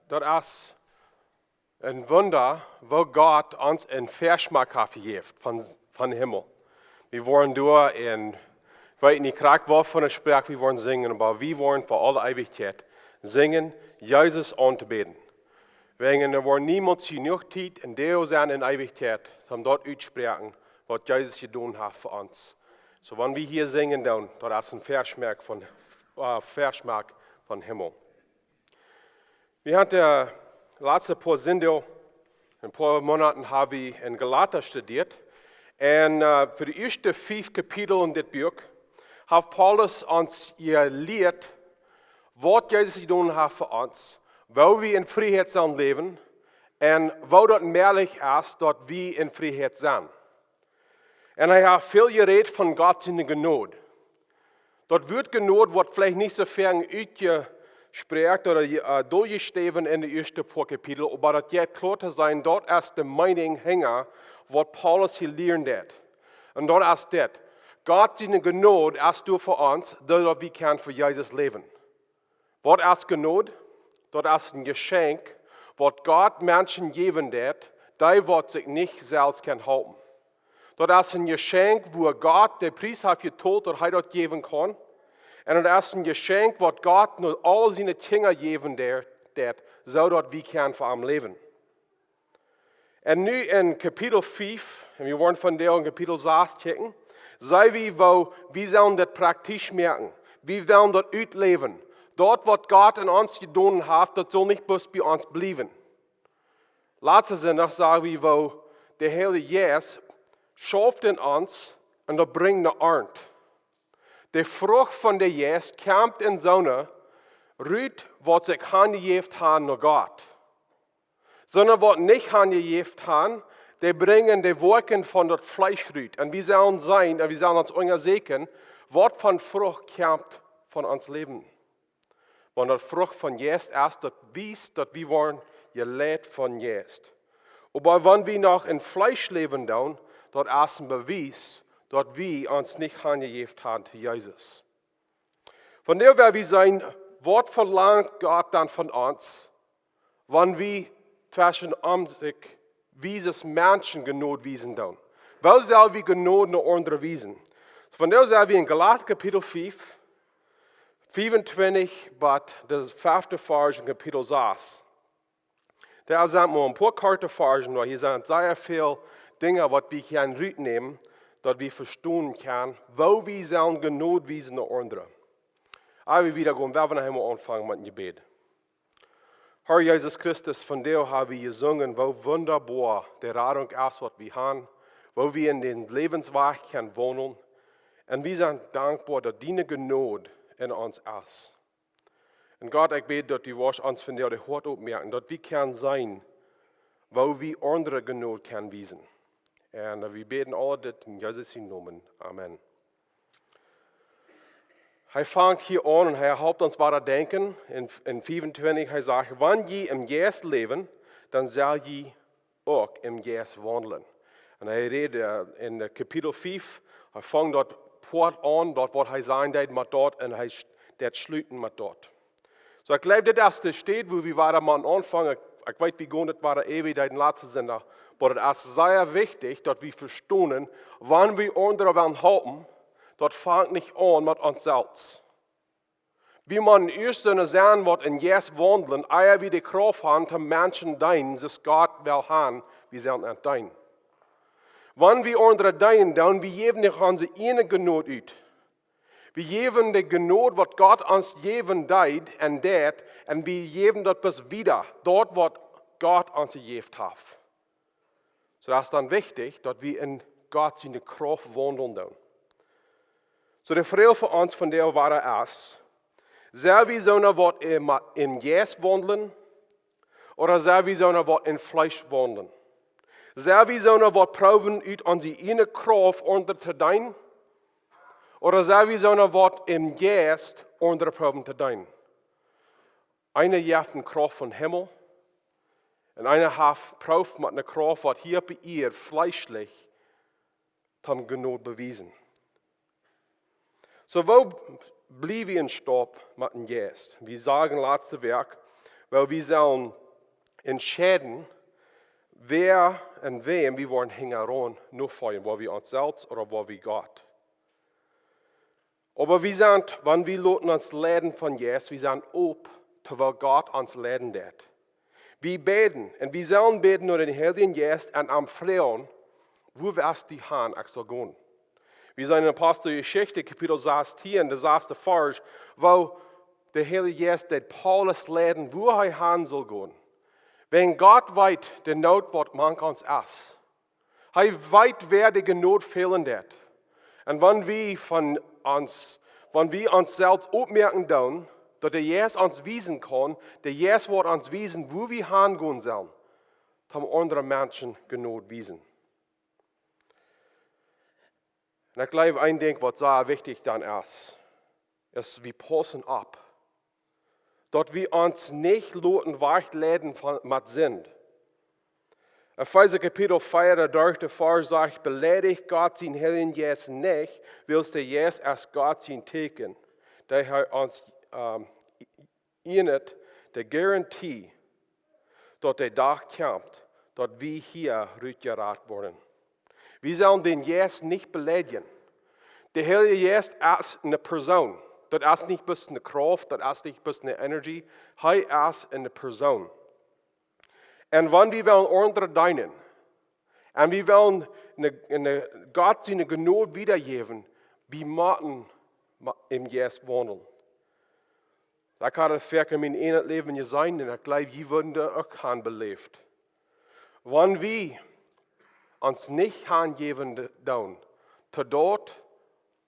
dat is een Wunder, wo Gott uns een Verschmack heeft van Himmel. Wir wollen door in, ich weiß nicht, krank wovon ich spreche, wir wollen singen, aber wir wollen für alle Ewigkeit singen, Jesus anzubeten. Wegen er wordt niemand genoeg tijd en deel zijn in Ewigkeit, om dort uitspreken wat Jesus gedaan heeft voor ons. So, wenn wir hier singen, dann, das ist ein Verschmack von Himmel. Wir hatten letzte paar Sendung, ein paar Monaten haben wir in Galata studiert. Und für die ersten 5 Kapitel in dem Buch hat Paulus uns gelehrt, was Jesus getan hat für uns, wo wir in Freiheit sollen leben und wo das möglich ist, dass wir in Freiheit sind. Und er hat viel geredet von Gott in der Gnade. Das wird Gnade, was vielleicht nicht so fern ausgesprochen oder durchgestanden in den ersten paar Kapitel, aber das geht klar zu sein, dort ist die Meinung hängen, was Paulus hier lernt hat. Und dort ist das, Gott seine Gnade ist du für uns, dass wir können für Jesus leben. Was ist Gnade? Das ist ein Geschenk, was Gott Menschen geben wird, die sich nicht selbst halten. Das ist ein Geschenk, wo Gott den Preis hat gezahlt, dass er das geben kann. Und das ist ein Geschenk, was Gott nur all seine Kinder geben wird, so dass wir können für ihn leben. Und nu in Kapitel 5, und wir wollen von der in Kapitel 6 checken, sei wie, wo wir sollen das praktisch merken. Wir wollen das ausleben. Dort, was Gott in uns getan hat, das soll nicht bloß bei uns bleiben. Letzte Sonntag sagen wir, wo der Heilige Jesus schafft in uns und das bringt eine Ernte. Die Frucht von der Jesus kommt in Sonne, rührt, was sich handgejeft haben nach Gott. Sondern was nicht handgejeft haben, die bringen die Wolken von das Fleisch rührt. Und wir sollen sein, und wir sollen uns untersuchen, was von Frucht kommt von uns Leben. Wenn das Frucht von Jesus ist, das wisst, dass wir wollen, gelehrt von Jesus. Aber wenn wir noch in Fleisch leben, dann, das ist ein Beweis, dass wir uns nicht hingegeben haben zu Jesus. Von der werden wir sein, was verlangt Gott dann von uns, wenn wir zwischen sich dieses Menschen Gnade wiesen dann. Wo soll wir Gnade noch andere wiesen? Von der sind wir in Galata Kapitel 5, 25, bis das 5. Vers in Kapitel 6. Da sind wir ein paar kurze Versen, weil hier sind sehr viele Dinge, die wir hier nehmen, dass wir verstehen können, wo wir sollen Gnade wiesen noch andere. Aber wir wieder gehen, wir werden anfangen mit dem Gebet. Herr Jesus Christus, von dir haben wir gesungen, wo wunderbar die Rettung ist, was wir haben, wo wir in den Lebensweg können wohnen. Und wir sind dankbar, dass deine Gnade in uns ist. Und Gott, ich bete, dass du uns von dir die Hort aufmerken, dass wir können sein, wo wir andere Gnade können wiesen. Und wir beten alle das in Jesus' Namen. Amen. Er fängt hier an und er helpt uns weiter denken. In 25, er sagt, wenn je im Geist leben, dann soll je auch im Geist wandeln. Und er redet in Kapitel 5, er fängt dort Port an, dort wo er sein wird mit dort und er das schließen mit dort. So ich glaube, das ist steht, wo wir weiter mal anfangen. Ich weiß, wie gut das war ewig in den letzten Sender. Aber es ist sehr wichtig, dass wir verstehen, wann wir andere werden halten, das fängt nicht an mit uns selbst. Wie man erst sehen wird, in Jesus wandeln, eher wie die Kraft haben, zu Menschen dienen, dass Gott will haben, wir sollen nicht dienen. Wenn wir andere dienen, dann wir geben nicht unsere eine Gnade aus. Wir geben die Gnade, was Gott uns geben hat, und wir geben das bis wieder, dort, was Gott uns gegeben hat. So das ist dann wichtig, dass wir in Gott seine Kraft wandeln. So die Frage für uns von der war ist, soll wir so eine Wort im Geist wandeln oder soll wir so eine Wort im Fleisch wandeln? Soll wir so eine Wort proben, aus unsere eine Kraft unter zu dienen? Oder soll wir so eine Wort im Geist unter proben zu dienen? Eine hat eine Kraft von Himmel und eine hat Kraft mit einer Kraft, was hier bei ihr fleischlich dann genug bewiesen. So wo blieb wir in Stopp mit dem Geist? Wir sagen letzte Werk, weil wir sollen entscheiden, wer und wem wir wollen hängen nachfolgen, wo wir uns selbst oder wo wir Gott. Aber wir sind, wenn wir uns leiden von Jesus, wir sind ob, weil Gott uns leiden wird. Wir beten, und wir sollen beten nur den Heiligen Geist und am Freuen, wo wirst die Hand auch so gehen. Wir sind in der Apostelgeschichte, Kapitel 16, das erste Vers, wo der Heilige Geist der Paulus leiden, wo er hin soll gehen. Wenn Gott weiß, der Not wird manch uns ist. Er weiß, wer die Not fehlen wird. Und wenn wir uns selbst aufmerken tun, dass der Jesus uns wiesen kann, der Jesus wird uns wiesen, wo wir hingehen sollen, dann andere Menschen genug wiesen. Und ich glaube, ein Ding, was sehr wichtig dann ist wir passen ab. Dass wir uns nicht wegleiten mit Sinn. Epheser Kapitel 4, der 3. Vers sagt, beleidigt Gott sein Heiligen Geist nicht, willst der Jesus als Gott sein Teken, der er uns ihnet, der Garantie, dass der Tag kommt, dass wir hier rückgerat worden. Wir sollen den Jesus nicht beleidigen. Der Heilige Geist ist eine Person. Das ist nicht bloß eine Kraft, das ist nicht bloß eine Energie. Er ist eine Person. Und wenn wir andere dienen, und wir wollen Gott seine Gnade wiedergeben, wir müssen im Jesus wandeln. Das kann das Werk in meinem Leben sein, und ich glaube, wir würden das auch belebt. Wenn wir uns nicht hingeben zu dort,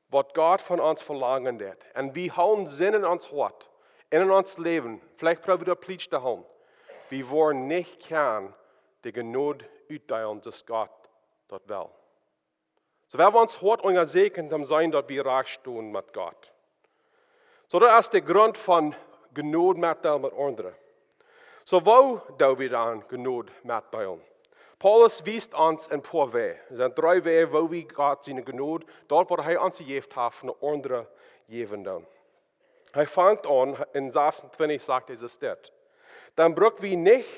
was Gott von uns verlangen wird, und wir haben Sinn in uns Hort, in uns Leben, vielleicht probieren wir Pflicht zu haben, wir wollen nicht die Gnade utdeilen, dass Gott dort will. So werden wir uns heute ungesegnet sein, dass wir recht tun mit Gott. So das ist der Grund von Gnade mitteilen mit anderen. So wo tun wir dann Gnade mitteilen? Paulus wies uns ein paar Wege. Es sind 3 Wege, wo wir Gott seine Gnade, dort wo er uns gegeben hat, von anderen geben dann. Er fängt an, in 26 sagt er es dort. Dann braucht wir nicht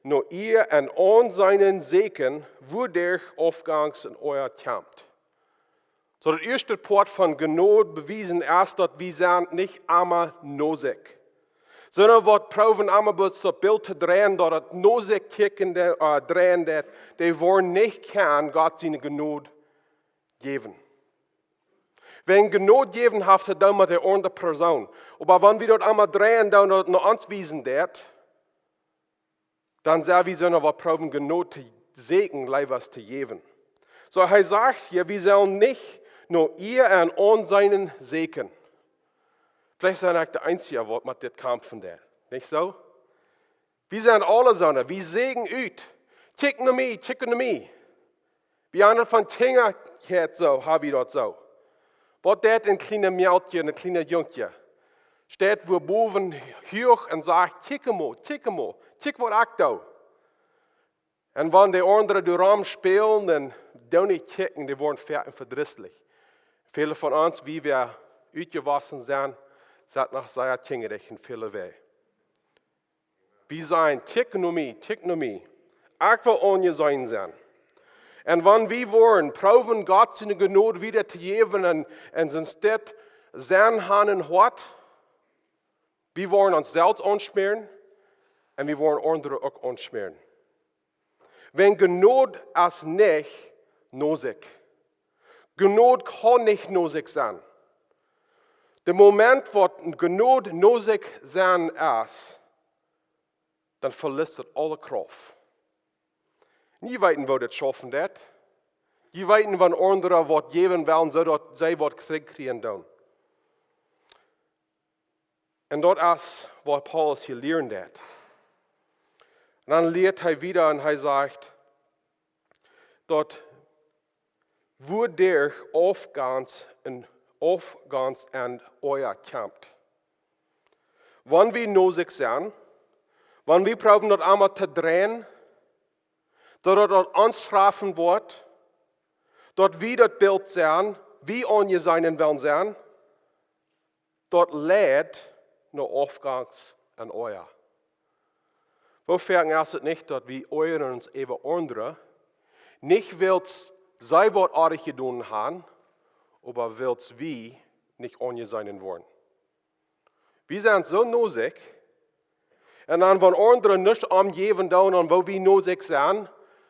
nur ihr und seinen Segen, wodurch aufgangs in euer Kampf. So der erste Part von Gnade bewiesen ist, dass wir sind nicht einmal nosig. Sondern wir proben einmal bloß das Bild zu drehen, dass das nosig kicken drehen, die wollen nicht Gott seine Gnade geben. Wenn Gnade geben, hat er dann mit der anderen Person. Aber wenn wir dort einmal drehen, dann noch uns wiesen wird, dann sagen wir, sondern wir proben Gnade zu Segen, was zu geben. So er sagt hier, wir sollen nicht nur ihr und seinen Segen. Vielleicht sind wir der Einzige, der mit dem kämpfen der. Nicht so? Wir sind alle so, wir sägen ut. Kick nur mich. Wie einer von Kinder hat so, habe ich dort so. Was das ein kleines Mädchen, ein kleines Jungchen, steht wo boven hoch und sagt, kick mal, was ich da. Und wenn die anderen den Raum spielen, dann don't nicht kicken, die werden fertig verdrisslich. Viele von uns, wie wir ausgewaschen sind nach seiner Kingerich in viele Wege. Wir sagen, kick nur mich. Ich will ohne sein. Und wenn wir wollen, proben Gott seine Gnade wieder zu geben und instead sein Hand hat, wir wollen uns selbst anschmieren und wir wollen andere auch anschmieren. Wenn Gnade ist nicht nosig. Gnade kann nicht nosig sein. Der Moment, wo Gnade nosig sein ist, dann verlässt es alle Kraft. Nie weiten, wo das schaffen wird. Nie weiten, wann andere was geben wollen, so dass sie was kriegen dann. Und das ist, was Paulus hier lernt hat. Und dann lehrt er wieder und er sagt, dort wodurch aufgangs an euer kämpft. Wenn wir nosig sind, wenn wir proben, dort einmal zu drehen, dort uns strafen wird, dort wir das Bild sehen, wie ohne seinen Willen sein, dort lädt nur aufgangs an euer. Wo vergen erst het nicht, dat wie euren uns even andere, nicht wills zij wat aardig gedaan haben, aber wills wie nicht onje zijn worden. Wir sind so nosig, en dan van anderen nicht omgeven doen, en wo wir nosig zijn,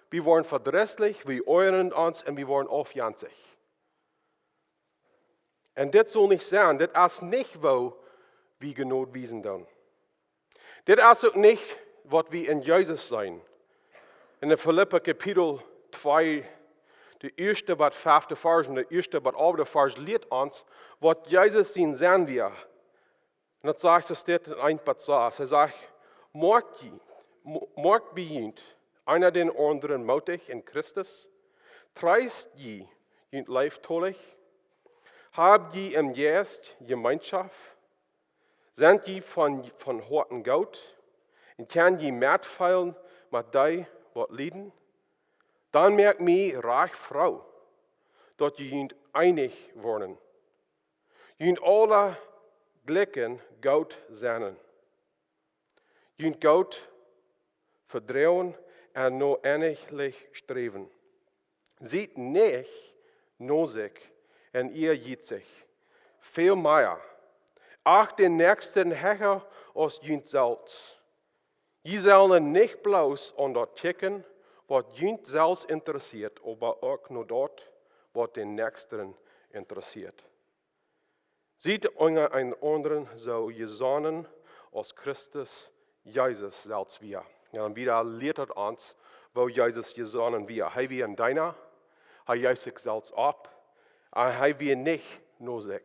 wir worden verdrisslich, wir euren uns en wir worden afjanzig. En dit soll nicht sein, dit is nicht, wo wir genot wiesen doen. Dit is ook nicht, was wir in Jesus sein. In der Philipper Kapitel 2, de eerste wat 5e vers en de eerste wat 8e vers leert ons, wat Jesus zien zijn wir. En dat zegt ze steeds in een passage. Hij zegt, maakt bijeen einer den anderen mutig in Christus, treist je junt leiftolig, habt je im Geist Gemeinschaft, sind je van harten goud, en kan je metfeilen met die wat lijden, dan merkt mij reich vrouw, dat je junt einig worden. Junt alle Blicken goud zijn. Junt goud verdreuen en no einiglich streven. Ziet nicht nosig en ihr jiet sich. Veel meer. Ach den nächsten Hecher als junt zelfs. Je zullen nicht bloß an dat kijken wat junt zelfs interessiert, aber ook nur dort, wat den nächsten interessiert. Ziet Unger een anderen zo gezonnen als Christus Jesus zelfs wir. Ja, en wieder leert het ons, wo Jesus gezonnen wir. Hij wie een deiner, hij juist zich zelfs op, en hij wie niet nosig.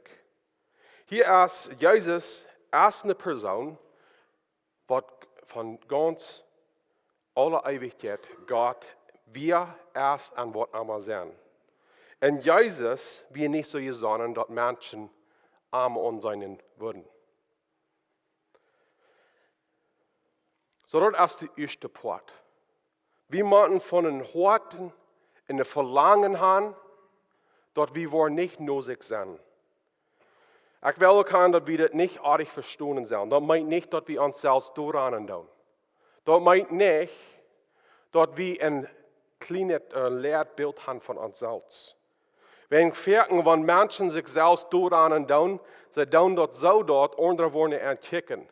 Hier is Jesus eerste persoon, wat van ganz alle eeuwigheid God wir is en wat allemaal zijn. En Jesus wie niet zo gezonnen dat mensen arm on zijn würden. So, dat is de eerste poort. We moeten van een harten en een verlangen hebben, dat we voor niet nosig zijn. Ik wil ook aan dat we dat niet aardig verstaan zijn. Dat meint niet dat we onszelf dooraan doen. Dat meint niet dat we een klein leerbeeld hebben van onszelf. Wenn merken, wanneer mensen zichzelf dooraan doen, ze doen dat zo dat anderen worden aan kijken.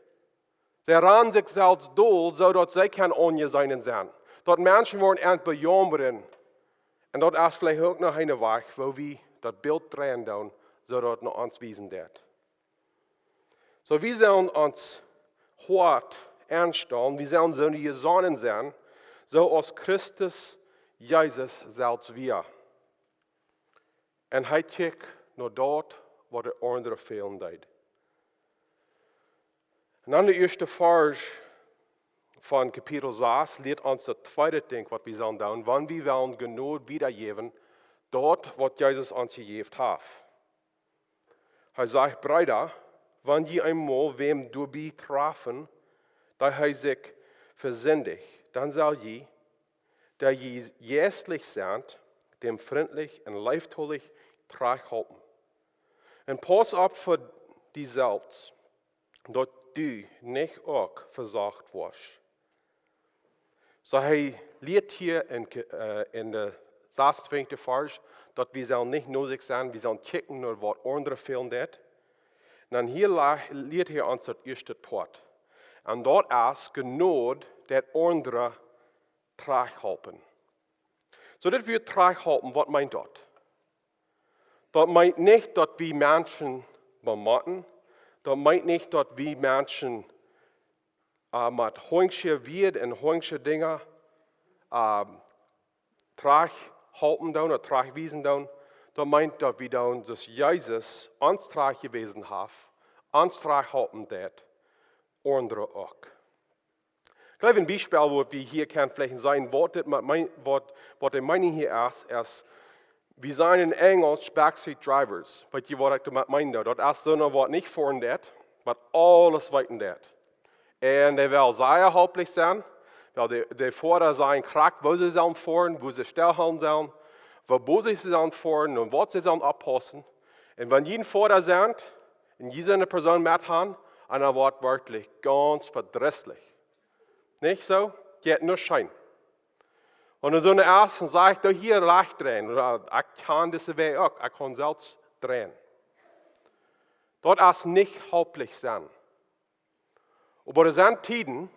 Ze ran zichzelf door, zodat zij kan ongezijn zijn. Dat mensen worden aan het bejammeren. En dat is vielleicht ook nog een weg, waar we dat beeld draaien doen, zodat het naar ons wijzen dat. So, we zullen ons hart aanstaan, we zullen zo gezonnen zijn, zoals Christus Jezus zelfs wir. En hij kijkt naar dat wat de anderen fehlen deed. En dan de eerste vers van kapitel 6 leert ons het tweede ding wat we zullen doen, wanneer we willen genoeg wiedergeven, dat wat Jezus ons gegeven heeft. Hij zegt, Brüder, wanneer je eenmaal wem doorbi treffen, dat hij zich verzendigt, dan zal je, dat je geestlich zijt, dem vriendelijk en liefdollig terughouden. En pas op voor diezelfs, dat du niet ook verzacht wordt. So hij leert hier in de 26e vers, dat we zullen niet nosig zijn, we zullen kijken naar wat anderen veel deed. En dan hier leert hij ons het eerste punt. En dat is genoeg dat anderen terughelpen. So dat we terughelpen, wat meint dat? Dat meint niet dat we mensen bemotten. Dat meint niet dat we mensen met hongsche weer en hongsche dingen terughelpen doen, of terugwijzen doen. Dat meint dat we dan dus Jezus ons teruggewezen heeft, ons terughelpen deed, anderen ook. Ik geef een Beispiel, wo we hier kan vielleicht zijn, wat de mening hier is, we zijn in Engels backseat drivers. Weet je wat ik damit meine? Dat is zo'n wat niet voor deed, maar alles weten deed. En die wil zeer hulpelijk zijn, wil de vorder zijn krak, wo ze zullen voeren, wo ze stilhouden zullen, wo ze zullen voeren en wat ze zullen oppassen. En wanneer je een vorder zijn, en je zijn een persoon met hen, en dan wordt werkelijk ganz verdrisselijk. Nicht so? Geht nur Schein. Und in so einer ersten sagt, hier recht drehen. Oder ich kann das Weg auch, ich kann selbst drehen. Dort ist nicht hauptlich sein. Aber es sind Tiden,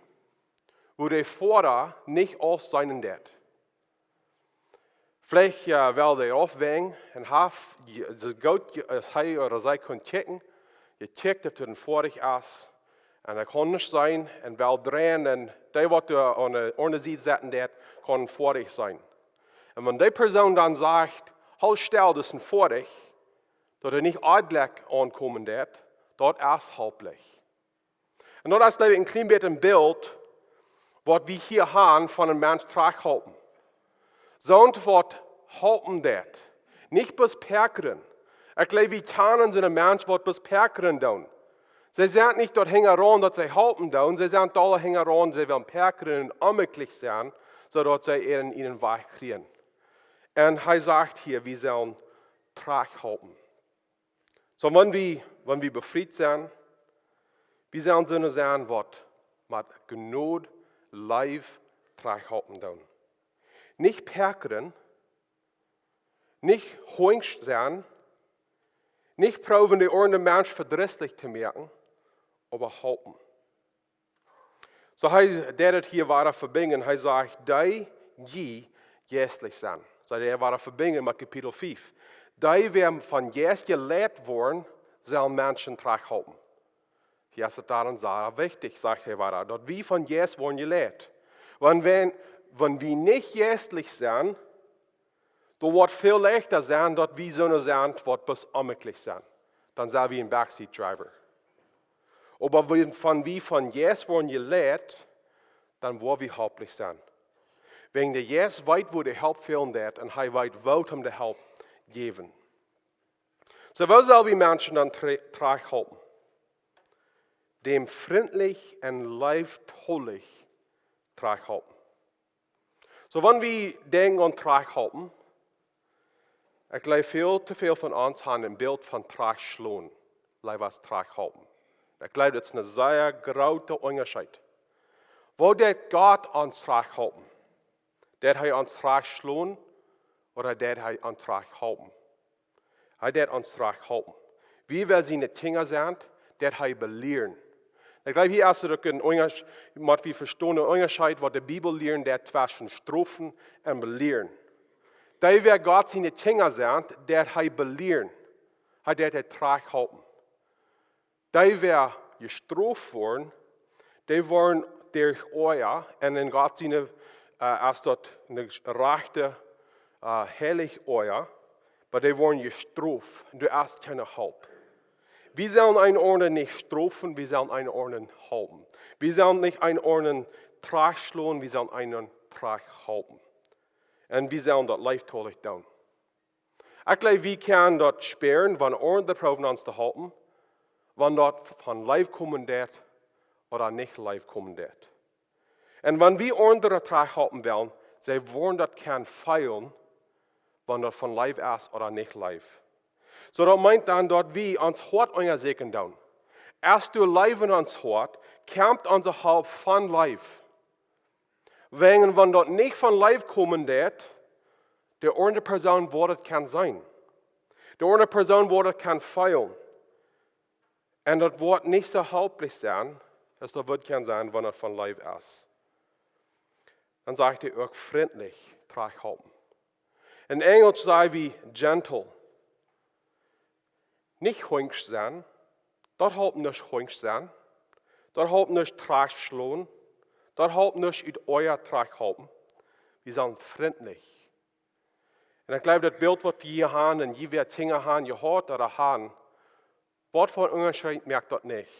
wo der Vater nicht aus sein wird. Vielleicht will der aufwägen und hat es gut, als er oder sie kann checken. Je checkt, ob er vorig ist. Und er kann nicht sein und will drehen. Und der, was er an der andere Seite setzen wird, kann vorig sein. Und wenn die Person dann sagt, halt still, das ist vorig, dass er nicht ordentlich ankommen wird, dort ist halblich. Und dort ist ein klein bisschen ein Bild, was wir hier haben von einem Menschen traghalten. So und was halten wird. Nicht bis perkeren. Ich glaube, wir kennen so einen Menschen, was bis perkeren tun. Sie sind nicht dort hingeran, dass sie halten tun. Sie sind da hingeran, sie wollen perkeren und unmöglich sein, sodass sie ihnen Weg kriegen. Und er sagt hier, wir sollen Trag halten. So, wenn wir befreit sind, wir sollen so sein, was mit Gnade, live Trag halten tun. Nicht perkeren, nicht hoingst sein, nicht proben, die andere Mensch verdrießlich zu merken, aber halten. So, der das hier war verbinden, er sagt, die jästlich sein. So, der war verbinden mit Kapitel 5. Die werden von Jesus gelehrt worden, sollen Menschen Trag halten. Hier ist es daran sehr wichtig, sagt er weiter, dass wir von Jesus wurden gelehrt. Wenn wir nicht jästlich sind, dann wird viel leichter sein, dass wir so eine sind, was bis unmöglich sind. Dann sind wir ein Backseat-Driver. Aber wenn wir von Jesus wurden gelehrt, dann wollen wir hauptlich sein. Wegen der Jesus weiß, wo der Help fehlen wird, und er weiß, wo ihm der Help geben. So, wo sollen wir Menschen dann Trag halten? Dem freundlich und liebtollig Trag halten. So, wenn wir denken an Trag halten, ich glaube, viel zu viel von uns haben ein Bild von Trag schlagen, was Trag halten. Ich glaube, das ist ein sehr großer Unterschied. Wo der Gott uns Trag halten? Der er uns Trag schlagen oder der er uns Trag halten? Er der uns Trag halten. Wie wir seine Kinder sind, der er belehren. Ich glaube, hier ist es ein Unterschied, wir verstehen einen Unterschied, was die Bibel lernt, der zwischen Strophen und Belehren. Da wir Gott seine Kinder sind, der er belehren, der Trag halten. Da wir gestraft wurden, die waren durch euer, und in Gott seine, als dort eine rechte, heilig euer, aber die waren gestraft, du hast keine Halt. Wir sollen einen Orden nicht strafen, wir sollen einen Orden halten. Wir sollen nicht einen Orden Trag schlagen, wir sollen einen Trag halten. Und wir sollen das liebtollig tun. Ich glaube, wir können dort sperren, wenn Orden proben uns zu halten, wenn dort von live kommen wird oder nicht live kommen wird. Und wenn wir andere Trag halten wollen, sie wollen das kein feilen, wenn das von live ist oder nicht live. So, das meint dann, dass wir uns Hort untersägen tun. Erst durch live in uns Hort, kommt unser Haupt von live. Wenn dort nicht von live kommen wird, der andere Person wird kann sein. Der andere Person wird kann feilen. Und das wird nicht so hauptlich sein, dass das wird kann sein, wenn das von live ist. Dann sagt er auch freundlich, Trag halten. In Englisch sei wie gentle. Nicht hoingsch sein, dort halt nicht hoingsch sein, dort halt nicht Trag schlagen, dort halt nicht in euer Trag halten. Wir sind freundlich. Und ich glaube, das Bild, was wir hier haben, und je wird Dinge haben, gehört oder haben, Wort von Unterschied merkt das nicht.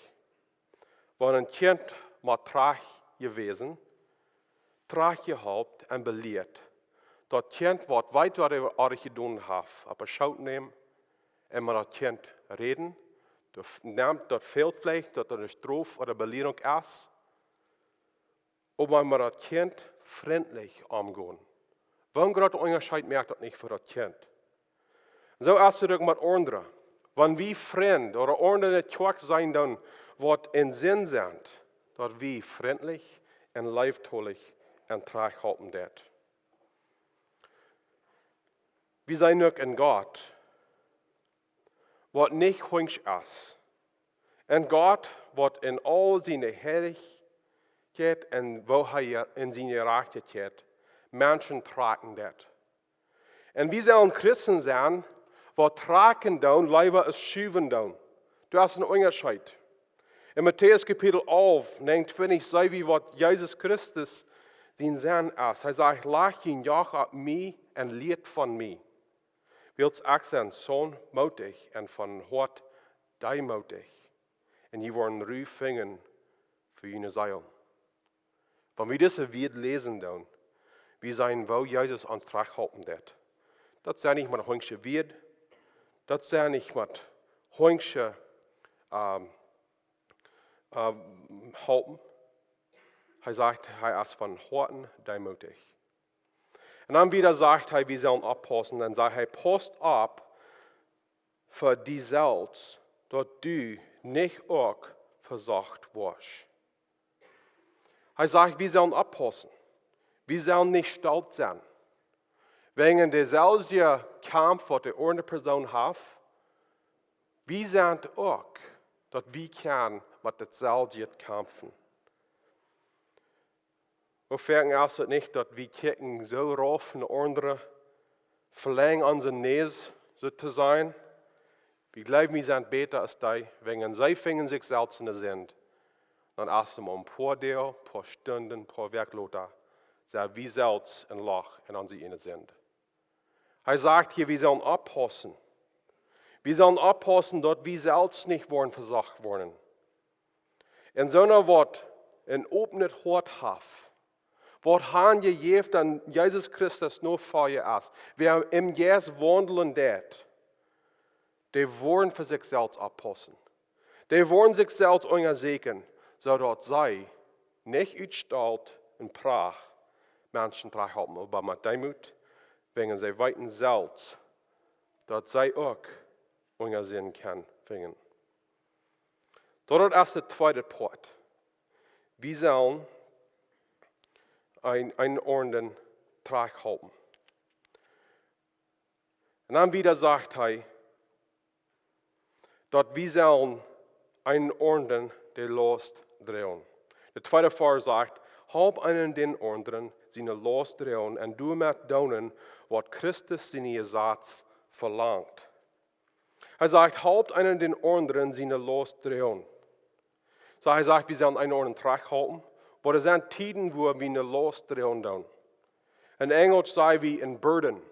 Wenn ein Kind mal Trag gewesen, Trag gehabt und belehrt, das Kind wird weit, was er getan hat, aber schaut nehmen, und mit das Kind reden, nimmt das fehlt vielleicht, dass das eine Strophe oder Belehrung ist, aber mit das Kind freundlich umgehen. Warum gerade der Unterschied merkt das nicht für das Kind? So ist es mit anderen. Wenn wir Freund oder andere Tag sein, dann wird in Sinn sind, dass wir freundlich en leeftolig en terughouden dat. We zijn ook in God, wat niet hunch is. En God, wat in al zijn heiligheid en waar hij in zijn gerechtigheid mensen tragen dat. En we zullen Christen zijn, wat tragen doen, liever als schuiven doen. Dat is een onderscheid. In Matthäus kapitel 11, 29, zei we wat Jezus Christus zijn zijn is. Hij zegt, laat je jacht op mij en leert van mij. Wilt ik zijn zoon moedig en van hart deimoedig. En je worden ruw vingen voor je zeilen. Wanneer we deze weer lezen doen, we zijn wel Jezus ons terughouden dat. Dat zijn niet met hongsche weer, dat zijn niet met hongsche houden. Hij zegt, hij is van harten deimoedig. En dan wieder zegt hij, we zullen oppassen. Dan zegt hij, post op voor die zelfs, dat du niet ook verzacht wordt. Hij zegt, we zullen oppassen. We zullen niet stolz zijn. Wegen dezelfde kamp wat de andere persoon heeft, we zijn ook dat we kunnen met hetzelfde kampen. We merken als het niet dat we kijken zo rauf naar anderen, verlangen onze neus zo te zijn. We geloven, we zijn beter als die, wegen zij vingen zichzelf in de zin. Dan als ze een paar deel, paar stunden, paar werkloten, zijn we zelfs een lach en onze in de zin. Hij zegt hier, we zullen oppassen. We zullen oppassen dat we zelfs niet worden verzacht worden. En zo'n wat een openet hart heeft, wat han je geeft aan Jezus Christus nog voor je is. Wer im Geest wandelen dat, die worden voor zichzelf oppassen. Die worden zichzelf onderzoeken, zodat zij niet uitstalt en praat mensen terughouden, aber met demoed, wegen zij weten zelfs, dat zij ook onderzien kan vingen. Dat is de tweede part. We zullen een orden terughouden. En dan wieder zegt hij, dat we zullen een orden de Laust drehen. De tweede vers zegt, halp einen den anderen zijn Laust drehen en doe met doen wat Christus zijn Ersatz verlangt. Hij zegt, halp einen den anderen zijn Laust drehen. So hij zegt, we zullen een orden terughouden. Maar er zijn tijden waar we een Laust drehen doen. In Engels zeggen we een burden.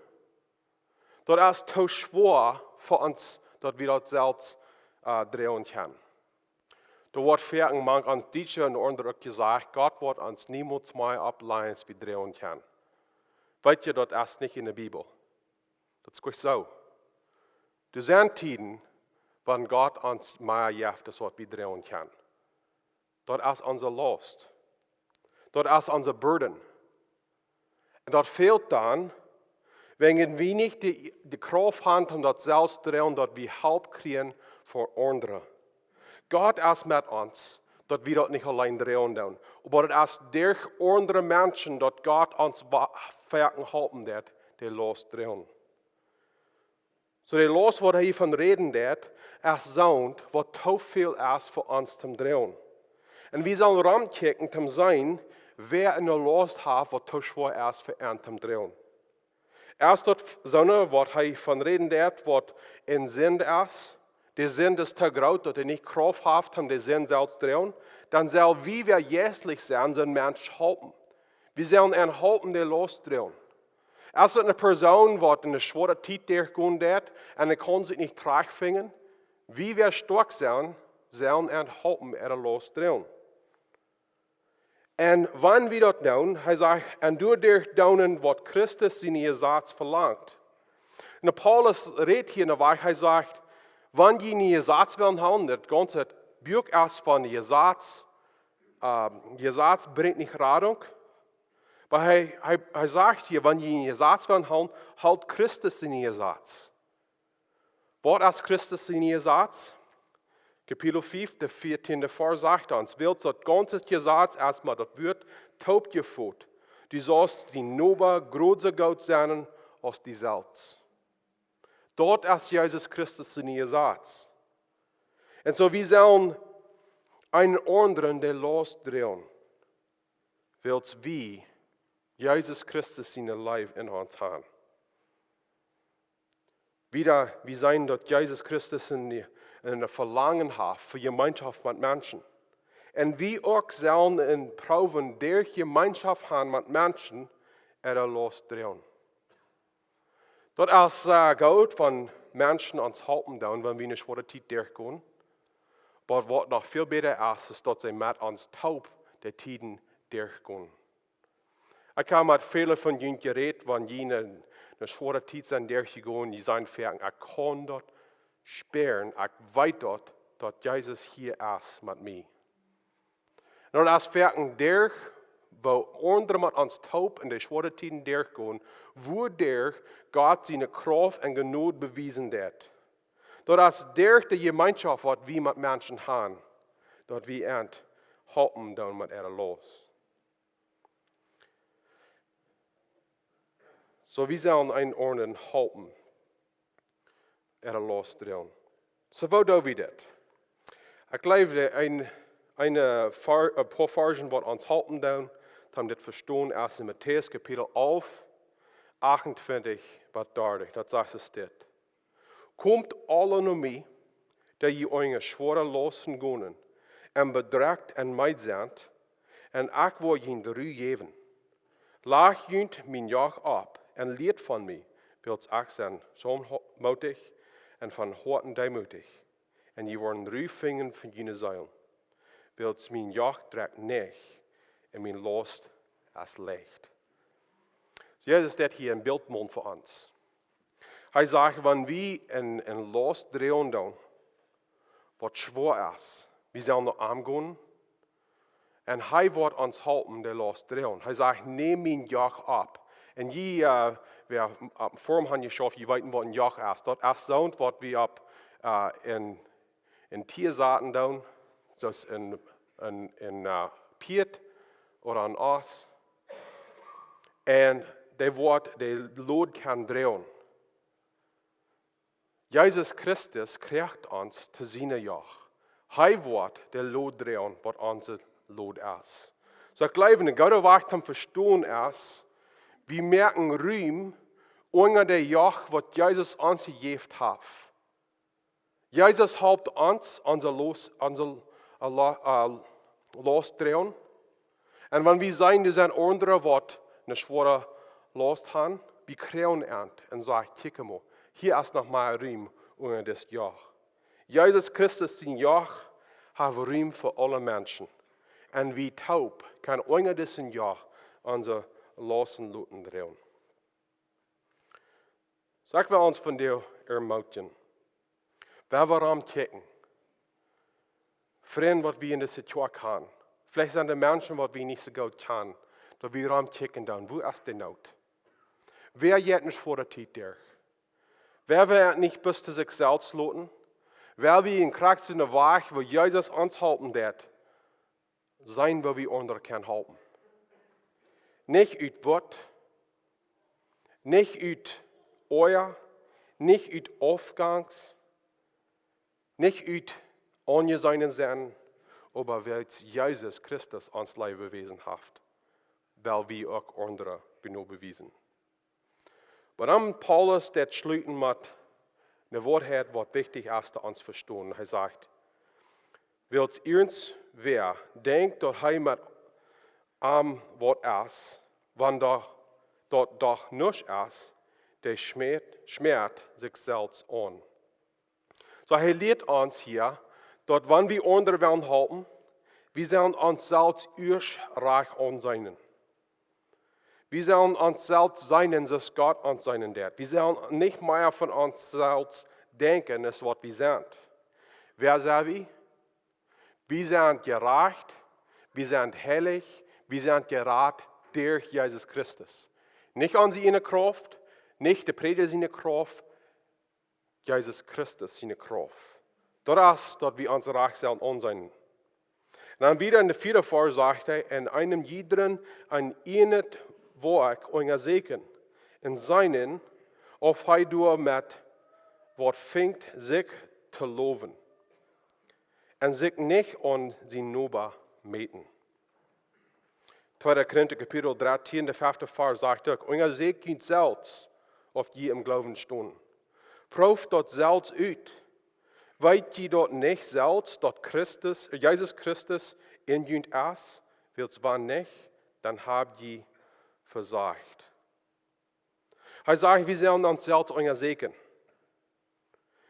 Dat is te zwaar voor ons dat we dat zelfs drehen kunnen. Er wordt vaak mank aan deze en andere ook gezegd, God wordt ons niemals meer opleiden als we drehen kunnen. Weet je, dat is niet in de Bibel. Dat is goed zo. Er zijn tijden wanneer God ons meer geeft als wat we drehen kunnen. Dat is onze last. Dat is onze burden. En dat fehlt dan, wegen we niet de kracht hebben om dat zelfs te drehen, dat we hulp krijgen voor anderen. God is met ons, dat we dat niet alleen drehen doen. Maar het is door andere mensen dat God ons verken helpen dat, die last drehen. So die last wat hij van reden dat, is zo'n wat te veel is voor ons te drehen. En we zullen rondkijken te zijn, wer in de last heeft wat te zwaar is voor ons te drehen. Eerst dat zo'n wat hij van reden dat, wat in zin is, de zin is te groot dat hij niet kracht heeft om de zin zelf te drehen, dan zal wie weer juistlich zijn, zo'n mens helpen. We zullen hen helpen die last drehen. Als het een persoon wat in een zware tijd doorgaan deed en hij kon zich niet terugvingen, wie weer sterk zijn, zullen hen helpen met de last drehen. En wanneer we dat doen, hij zegt, en door doen wat Christus zijn Ersatz verlangt. En Paulus redt hier naar waar hij zegt, wanneer je een Ersatz wil houden, dat ganze Buch is van Ersatz, Ersatz brengt niet Radung. Maar hij zegt hier, wanneer je een Ersatz wil houden, houdt Christus zijn Ersatz. Wat is Christus zijn Ersatz? Kapitel 5, de 14e vers zegt ons, wilt dat ganze Ersatz erstmal dat wird taub gevoed. Du sollst die nober große Gott sein als die Salz. Dort ist Jesus Christus in ihr Satz. Und so wir sollen einen anderen der Laust drehen, weil wie Jesus Christus in ihr Leib in uns haben. Wieder, wir sein, dass Jesus Christus in der Verlangen hat für Gemeinschaft mit Menschen. Und wir auch sollen in Proben der Gemeinschaft haben mit Menschen, der Laust drehen. Das ist gut von Menschen ans Halten down, wenn wir eine schwere Zeit durchgehen. Aber was noch viel besser ist dass sie mit uns taub der Tiden durchgehen. Ich habe mit vielen von ihnen geredet, wenn sie eine schwere Zeit sind durchgegangen, die sagen, ich kann dort sperren, ich weiß dort, dass Jesus hier ist mit mir. Und als Ferken durch, wo andere mit uns taub in die schwere Tiden durchgehen, wo der Gott seine Kraft und Gnade bewiesen hat. Dort ist durch die Gemeinschaft, was wir mit Menschen haben, dort wir halten dann mit ihrer los. So wir sollen einen Orden halten, ihrer los drehen. So wo do wir das? Ich glaube, ein paar Versen, die uns halten dann das verstehen, erst in Matthäus Kapitel 11, 28, bis 30. Das sagt es dort. Kommt alle naar mij, dat je euer schwere lossen gonen, en bedrekt en meid zijn, en ik wil je de ru geven. Laag junt mijn jacht op, en leert van mij, wilt ik zijn zoonmoedig, en van horten deemoedig. En je worden ru vingen van je zeilen. Wilt mijn jacht trekt neer, en mijn last is licht. So Jesus dat hier een beeldmond voor ons. Hij zegt, wanneer we een last drehen doen, wat schwer is, we zullen naar hem gaan, en hij wordt ons helpen, de last drehen. Hij zegt, neem mijn jacht op. En je, op vorm van jezelf, je weet wat een jacht is. Dat is zo'n wat we op in tierzaten doen, zoals in Piet of een Aas. En de lood kan drehen. Jesus Christus krijgt ons te zijn jacht. Hij wordt de lood drehen, wat onze lood is. So ich glaube, eine gute Wahrheit zum Verstehen ist, wir merken Ruhm unter der Jacht, was Jesus uns gegeben hat. Jesus helpt uns, unser Los drehen. Und wenn wir sagen, das sind andere, was eine schwere Last haben, wir kriegen und sagen, guck mal, hier ist noch mal Ruhm unter das Jahr. Jesus Christus, sein Jahr, hat Ruhm für alle Menschen. Und wie taub kann unter diesem Jahr unsere losen Luten drehen. Sag wir uns von dir ermutigen. Wer wir am kicken. Freunde, was wir in der Situation haben. Vielleicht sind die Menschen, was wir nicht so gut können. Da wir am kicken dann. Wo ist die Not? Wer jetzt nicht vor der Zeit durch? Wer wird nicht bis zu sich selbst loten? Wer wir in Kraft in der Weg, wo Jesus uns helfen wird, sein, wo wir andere können helfen. Nicht uit Wort, nicht uit Euer, nicht uit Aufgangs, nicht uit ongeseinen Sein, aber weil Jesus Christus uns Leib bewiesen hat, weil wir auch andere bewiesen. Aber dann Paulus, der schließen mit einer Wahrheit, was wichtig ist, zu uns verstehen. Er sagt, wills eens wer denkt, dass er mit wat ist, wann dort doch nicht ist, der schmert sich selbst an. So er lehrt uns hier, dass wenn wir andere wollen halten, wir sollen uns selbst erst reich anseinen. Wir sollen uns selbst sein, dass Gott uns sein wird. Wir sollen nicht mehr von uns selbst denken, das was wir sind. Wer sind wir? Wir sind gerecht, wir sind heilig, wir sind gerecht durch Jesus Christus. Nicht unsere eigene Kraft, nicht der Prediger seine Kraft, Jesus Christus seine Kraft. Das ist, dass wir uns reich sollen ansehen. dann wieder in der 4. Vers sagt er, in einem jeden ein enet Werk Unger Segen, in seinen, auf hij door met wat vingt sich te loven, en sich nicht an zijn Nober meten. 2. Korinther Kapitel 13, der 5. Vers sagt ook, Unger Segen zelfs, of je im Glauben stonden. Proef dat zelfs uit. Weet je dat niet zelfs dat Jesus Christus in jullie is? Wilt waar niet, dan heb je versagt. Hij zegt, wir sollen uns selbst untersegen.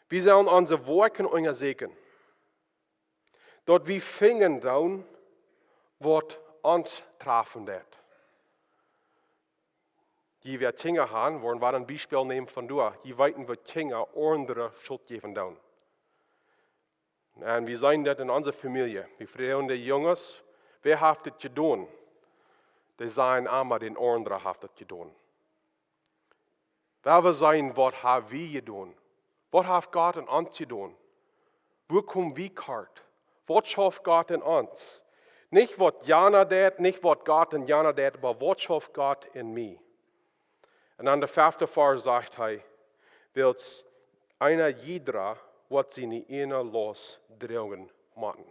Wir sollen unsere Werke untersegen. Dort wir fingen down, wat uns treffen wird. Die wir Kinder haben, wollen wir ein Beispiel nehmen von dir. Die weiten wir Kinder andere Schuld geben down. Und wir sehen das in unserer Familie. Wir fragen die Jungs, wer hat das getan? Die sagen einmal, den anderen hat das getan. Wer wir sagen, was haben wir getan? Was hat Gott in uns getan? Wo kommen wir kart? Was schafft Gott in uns? Nicht, was Jana tät, nicht, was Gott in Jana tät, aber was schafft Gott in mir? Und an der 5. Vers sagt er, wird einer jeder, was seine Eena los Droagen machen.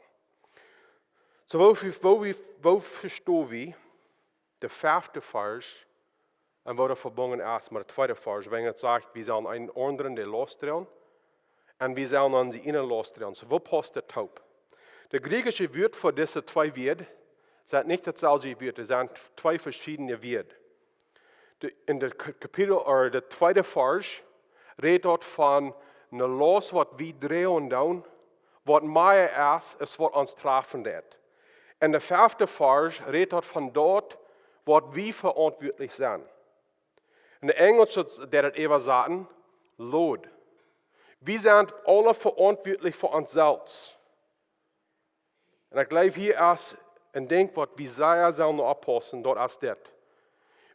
So, wo verstehen wir der 5. Vers und wo der verbunden ist mit der 2. Vers, wenn es sagt, wir sollen einen anderen der los Droagen und wir sollen an die Eena los Droagen. So, wo passt der Taub? Der griechische Wort für diese zwei Wörter sind nicht dasselbe Wort, es sind zwei verschiedene Wörter. In der Kapitel, oder der 2. Vers, redet dort von einer Los, was wir drehen down, was mehr ist, was uns treffen wird. In der 5. Vers redet dort von dort, was wir verantwortlich sind. In der Englisch, der das eben sagen, Load. Wir sind alle verantwortlich für uns selbst. Und ich glaube, hier ist ein Ding, was wir sehr sollen abpassen, dort ist das.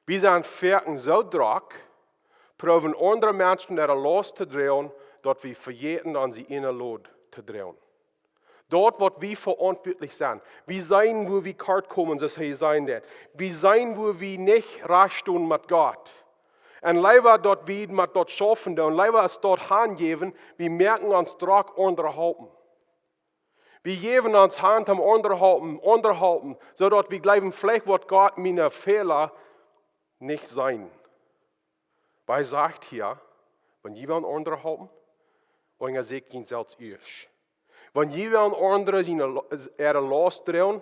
Wir sind fertig so drack, proben andere Menschen der los zu drehen, dort wir verjäten an sie in Load zu drehen. Dort, wo wir verantwortlich sind. Wir sein, wo wir kart kommen, das hier sein wird. Wir sein, wo wir nicht recht tun mit Gott. Und leider dort wir mit dort schaffen, und leider es dort hingeben, wir merken uns drack unterhalten. Wir geben uns Hand am unterhalten, so dass wir glauben, vielleicht wird Gott meine Fehler nicht sein. Weil er sagt hier, wenn jemand unterhalten, und er sagt ihn selbst erst. Wenn jemand andere seine Last drehen,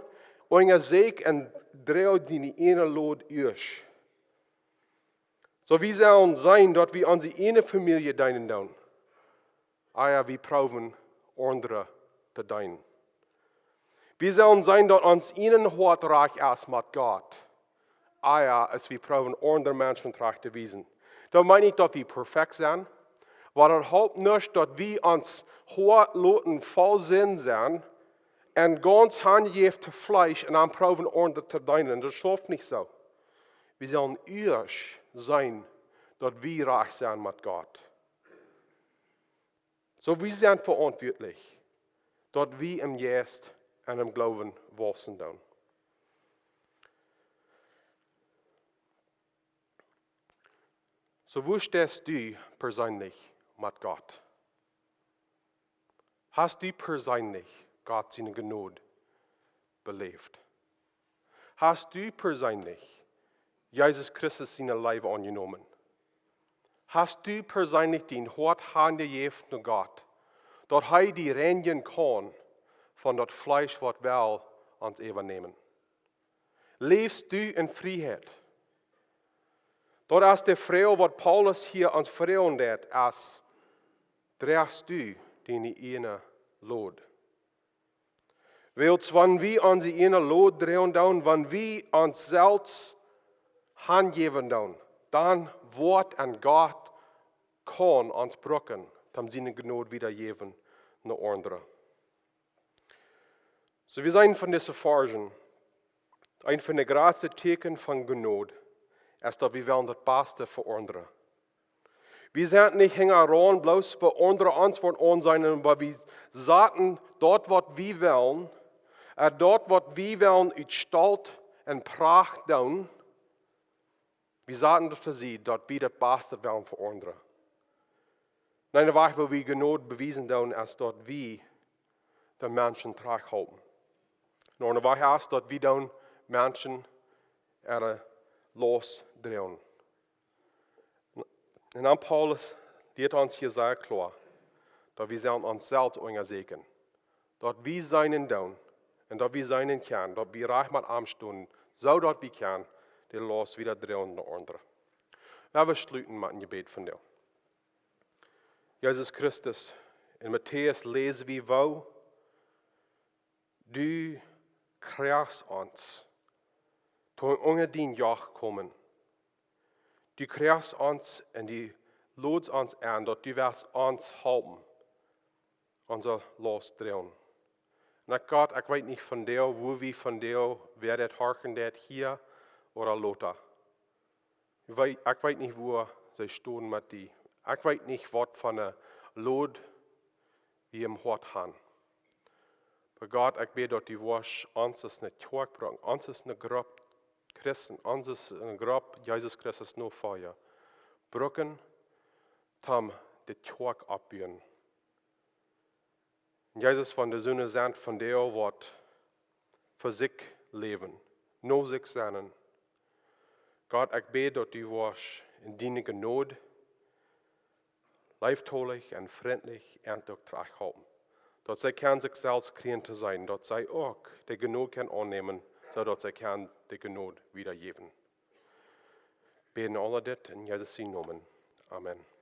und er sagt und dreht die eine Lot erst. So wie sollen sein, dass wir unsere eine Familie dienen tun. Ja, wir brauchen andere zu dienen. Wir sollen sein, dass uns ihnen hart reich ist mit Gott. Ja, als wir brauchen andere Menschen zu wiesen. Da meine ich, dass wir perfekt sind, weil das halt nicht, dass wir uns hart loten voll Sinn sind und ganz hingeben zu Fleisch und dann brauchen andere zu dienen. Das schafft nicht so. Wir sollen erst sein, dass wir reich sind mit Gott. So wir sind verantwortlich, dass wir im Jetzt und im Glauben wachsen tun. So wo stehst du persönlich mit Gott? Hast du persönlich Gott seine Gnade belebt? Hast du persönlich Jesus Christus seine Leibe angenommen? Hast du persönlich den Hort hingegeben zu Gott, dass er die reinigen kann von das Fleisch, was wir uns übernehmen? Lebst du in Freiheit? Dort ist die Frau, was Paulus hier ans Frauen hat, ist, trägst du deine eine Lot. Weil wenn wir unsere eine Lot drehen, wenn wir uns selbst hingeben, dann wird ein Gott kann uns brücken, dann seine Gnade wiedergeben nach anderen. So wir sind von diesen Versen, ein von den größten Zeichen von Gnade, ist, dass wir wollen das Beste für andere. Wir sind nicht hängeran, bloß für andere Antwort an sein, aber wir sagen dort, was wir wollen, Dort wat wie willen uit stalt en pracht doen, we zaten te zien dat we dat beste willen veranderen. Nee, de weg wil we genoeg bewijzen doen als dat we de mensen terughouden. Nou, de weg is dat we dan mensen losdrehen. En dan Paulus leert ons hier sehr klar, dat we zijn onszelf onderzoeken. Dat we zijn doen en dat we zijn kunnen, dat we recht met aanstaan, zodat we kunnen de los wieder drehen naar anderen. Laten we sluiten met een gebed van jou. Jezus Christus, in Matthäus lezen we wou, du krijgt ons, toen onder die jacht komen. Du krijgt ons en die loods ons aan, dat du wirst ons helpen, onze los drehen. En God, ik weet niet van jou, hoe we van jou werden harken dat hier of Lota. Ik weet niet waar ze staan met die. Ik weet niet wat van een lood we hem hart gaan. Maar God, ik bid dat die was ons is niet terugbrengt. Ons is een groep Christen. Ons is een groep Jezus Christus nog voor je. Brücken, tam de terug opbouwen. Jezus van de Sonne zijn van jou wat voor zich leven. No zich zijn. God, ik bid dat die was in die genade, liefdollig en vriendelijk en ook terughouden. Dat zij kan zichzelf krijgen te zijn, dat zij ook de genade kan aannemen, zodat zij kan de genade weitergeven. Beden alle dit in Jezus' naam. Amen.